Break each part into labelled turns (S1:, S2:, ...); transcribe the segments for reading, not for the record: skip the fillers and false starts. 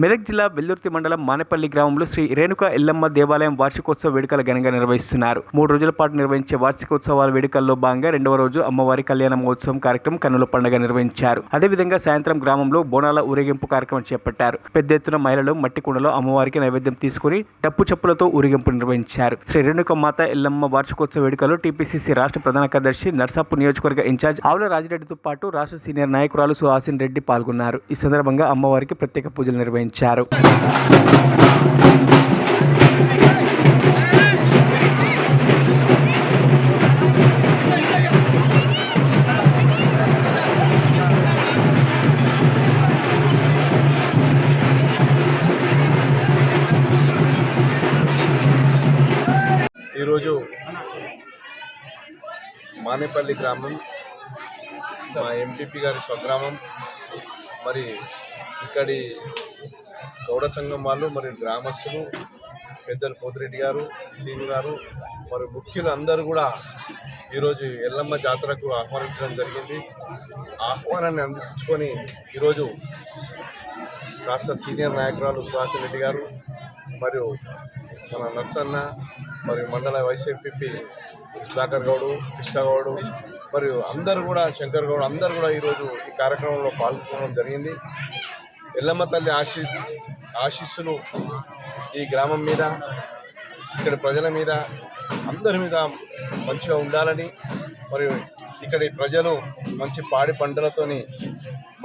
S1: మెదక్ జిల్లా వెల్దుర్తి మండలం మానేపల్లి గ్రామంలో శ్రీ రేణుకా ఎల్లమ్మ దేవాలయం వార్షికోత్సవ వేడుకలు ఘనంగా నిర్వహిస్తున్నారు. 3 రోజుల పాటు నిర్వహించే వార్షికోత్సవాల వేడుకల్లో భాగంగా 2వ రోజు అమ్మవారి కళ్యాణ మహోత్సవం కార్యక్రమం కన్నుల పండుగ నిర్వహించారు. అదేవిధంగా సాయంత్రం గ్రామంలో బోనాల ఊరేగింపు కార్యక్రమం చేపట్టారు. పెద్ద ఎత్తున మహిళలు మట్టి కుండలో అమ్మవారికి నైవేద్యం తీసుకుని డప్పు చప్పులతో ఊరేగింపు నిర్వహించారు. శ్రీ రేణుకా మాత ఎల్లమ్మ వార్షికోత్సవ వేడుకల్లో టీపీసీసీ రాష్ట్ర ప్రధాన కార్యదర్శి నర్సాపూర్ నియోజకవర్గ ఇన్ఛార్జ్ ఆవుల రాజిరెడ్డితో పాటు రాష్ట్ర సీనియర్ నాయకురాలు సుహాసిన్ రెడ్డి పాల్గొన్నారు. ఈ సందర్భంగా అమ్మవారికి ప్రత్యేక పూజలు నిర్వహించారు.
S2: ఈరోజు మానేపల్లి గ్రామం మా ఎంపీపీ గారి స్వగ్రామం. మరి ఇక్కడి గౌడ సంఘం వాళ్ళు, మరి గ్రామస్తులు, పెద్దలు పోతిరెడ్డి గారు, శ్రీను గారు, మరి ముఖ్యులు అందరూ కూడా ఈరోజు ఎల్లమ్మ జాతరకు ఆహ్వానించడం జరిగింది. ఆహ్వానాన్ని అందించుకొని ఈరోజు రాష్ట్ర సీనియర్ నాయకురాలు సుహాసిన్ రెడ్డి గారు, మరియు మన నర్సన్న, మరియు మండల వైస్ ఎంపీ సుధాకర్ గౌడు, కృష్ణ గౌడు, మరియు అందరూ కూడా శంకర్ గౌడ్ అందరూ కూడా ఈరోజు ఈ కార్యక్రమంలో పాల్గొనడం జరిగింది. ఎల్లమ్మ తల్లి ఆశీస్సులు ఈ గ్రామం మీద, ఇక్కడి ప్రజల మీద, అందరి మీద మంచిగా ఉండాలని, మరియు ఇక్కడి ప్రజలు మంచి పాడి పంటలతోని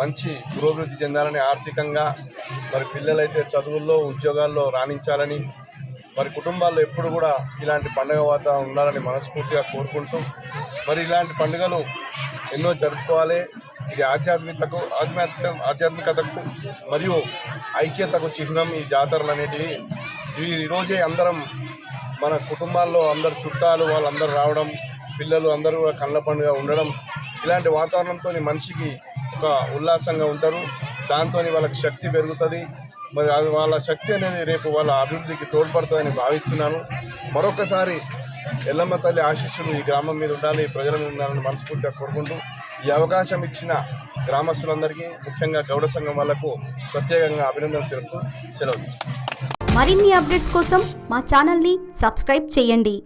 S2: మంచి పురోభివృద్ధి చెందాలని, ఆర్థికంగా మరి పిల్లలైతే చదువుల్లో ఉద్యోగాల్లో రాణించాలని, మరి కుటుంబాల్లో ఎప్పుడు కూడా ఇలాంటి పండుగ వాతావరణం ఉండాలని మనస్ఫూర్తిగా కోరుకుంటూ, మరి ఇలాంటి పండుగలు ఎన్నో జరుపుకోవాలి. ఇది ఆధ్యాత్మికతకు మరియు ఐక్యతకు చిహ్నం ఈ జాతరలు అనేటివి. ఈరోజే అందరం మన కుటుంబాల్లో అందరు చుట్టాలు వాళ్ళందరూ రావడం, పిల్లలు అందరూ కూడా కళ్ళ పండుగ ఉండడం, ఇలాంటి వాతావరణంతో మనిషికి ఒక ఉల్లాసంగా ఉంటారు. దాంతో వాళ్ళకి శక్తి పెరుగుతుంది. మరి వాళ్ళ శక్తి అనేది రేపు వాళ్ళ అభివృద్ధికి తోడ్పడుతుందని భావిస్తున్నాను. మరొకసారి ఎల్లమ్మ తల్లి ఆశీస్సులు ఈ గ్రామం మీద ఉండాలి, ప్రజల మీద ఉండాలని మనస్ఫూర్తిగా కోరుకుంటూ, ఈ అవకాశం ఇచ్చిన గ్రామస్తులందరికీ, ముఖ్యంగా గౌడ సంఘం వాళ్లకు ప్రత్యేకంగా అభినందనలు తెలుపుతూ సెలవు.
S3: మరిన్ని అప్డేట్స్ కోసం మా ఛానల్ని సబ్స్క్రైబ్ చేయండి.